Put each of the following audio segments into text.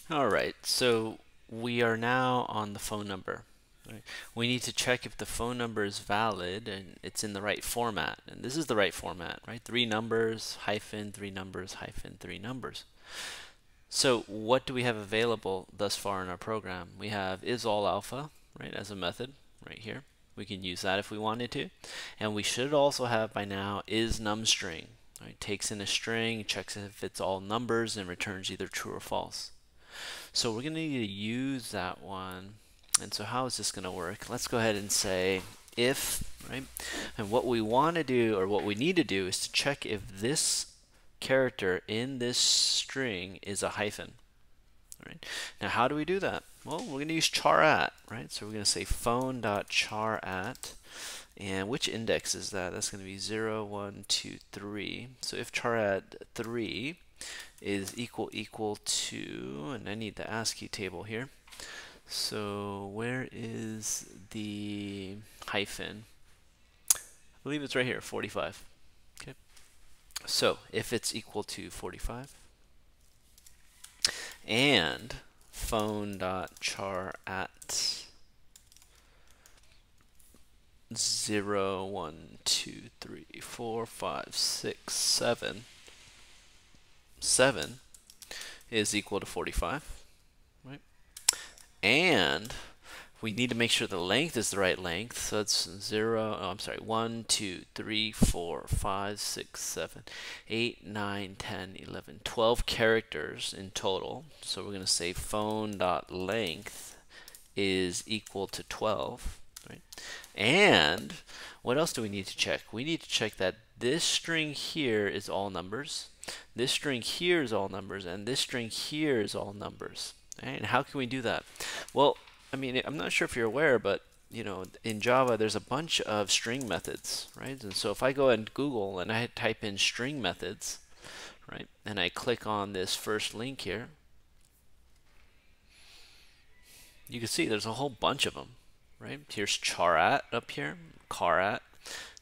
All right, so we are now on the phone number. Right? We need to check if the phone number is valid and it's in the right format. And this is the right format, right? Three numbers, hyphen, three numbers, hyphen, three numbers. So what do we have available thus far in our program? We have isAllAlpha, right, as a method right here. We can use that if we wanted to. And we should also have by now isNumString. Right? Takes in a string, checks if it's all numbers, and returns either true or false. So we're going to need to use that one. And so how is this going to work? Let's go ahead and say if, right? And what we want to do, or what we need to do, is to check if this character in this string is a hyphen. Right? Now how do we do that? Well, we're going to use char@, right? So we're going to say phone.char@. And which index is that? That's going to be 0, 1, 2, 3. So if char@3 is equal to, and I need the ASCII table here. So where is the hyphen? I believe it's right here, 45. Okay. So if it's equal to 45 and phone.char@ 0, 1, 2, 3, 4, 5, 6, 7, 7 is equal to 45, right? And we need to make sure the length is the right length. So it's 1, 2, 3, 4, 5, 6, 7, 8, 9, 10, 11, 12 characters in total. So we're going to say phone.length is equal to 12, right? And what else do we need to check? We need to check that this string here is all numbers, this string here is all numbers, and this string here is all numbers. Right? And how can we do that? Well, I mean, I'm not sure if you're aware, but you know, in Java, there's a bunch of string methods, right? And so if I go and Google and I type in string methods, right, and I click on this first link here, you can see there's a whole bunch of them, right? Here's char@ up here, char@.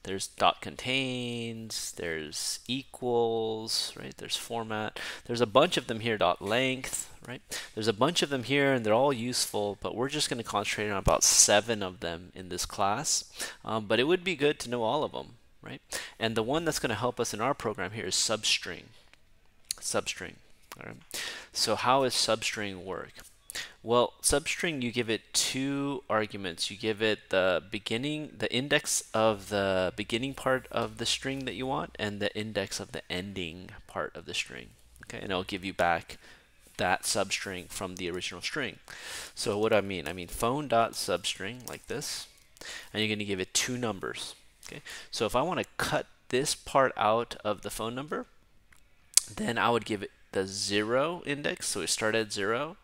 There's dot contains, there's equals, right? There's format. There's a bunch of them here, dot length, right? There's a bunch of them here, and they're all useful, but we're just going to concentrate on about 7 of them in this class. But it would be good to know all of them, right? And the one that's going to help us in our program here is substring. Substring. All right. So how does substring work? Well, substring, you give it two arguments. You give it the beginning, the index of the beginning part of the string that you want, and the index of the ending part of the string. Okay, and it'll give you back that substring from the original string. So what do I mean? I mean phone.substring like this, and you're going to give it two numbers. Okay, so if I want to cut this part out of the phone number, then I would give it the 0 index, so we start at 0,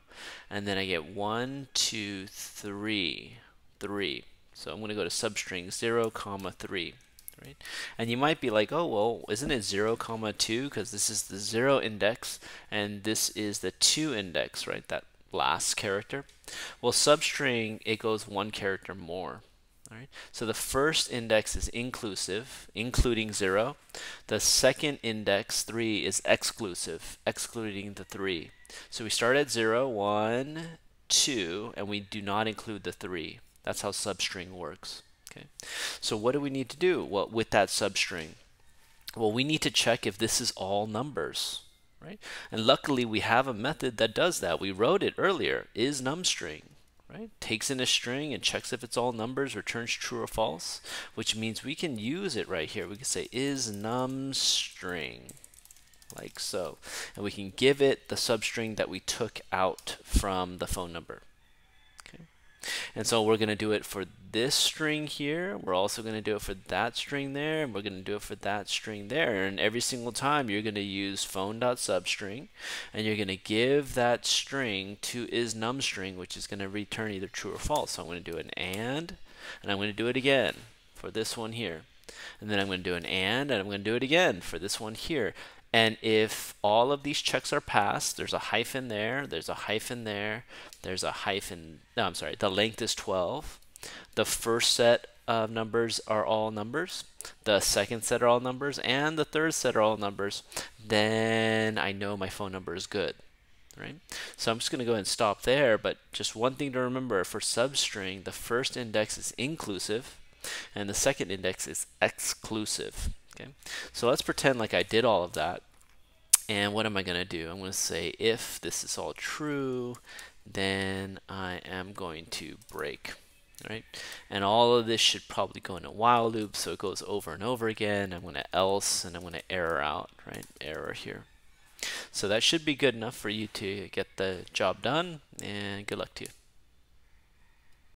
and then I get 1, 2, 3, 3. So I'm going to go to substring 0, comma 3. Right? And you might be like, oh, well, isn't it 0, comma 2? Because this is the 0 index, and this is the 2 index, right? That last character. Well, substring, it goes one character more. All right. So the first index is inclusive, including 0. The second index, 3, is exclusive, excluding the 3. So we start at 0, 1, 2, and we do not include the 3. That's how substring works. Okay. So what do we need to do? Well, with that substring, well, we need to check if this is all numbers, right? And luckily, we have a method that does that. We wrote it earlier, isNumString. Right? Takes in a string and checks if it's all numbers, returns true or false, which means we can use it right here. We can say isNumString, like so. And we can give it the substring that we took out from the phone number. Okay. And so we're going to do it for this string here. We're also going to do it for that string there, and we're going to do it for that string there. And every single time you're going to use phone.substring, and you're going to give that string to isNumString, which is going to return either true or false. So I'm going to do an and I'm going to do it again for this one here. And then I'm going to do an and I'm going to do it again for this one here. And if all of these checks are passed, there's a hyphen there, there's a hyphen there, there's a hyphen, no, I'm sorry, the length is 12. The first set of numbers are all numbers, the second set are all numbers, and the third set are all numbers, then I know my phone number is good. right? So I'm just going to go ahead and stop there, but just one thing to remember for substring, the first index is inclusive and the second index is exclusive. Okay, so let's pretend like I did all of that. And what am I going to do? I'm going to say if this is all true, then I am going to break, right? And all of this should probably go in a while loop, so it goes over and over again. I'm going to else, and I'm going to error out, right? Error here. So that should be good enough for you to get the job done, and good luck to you.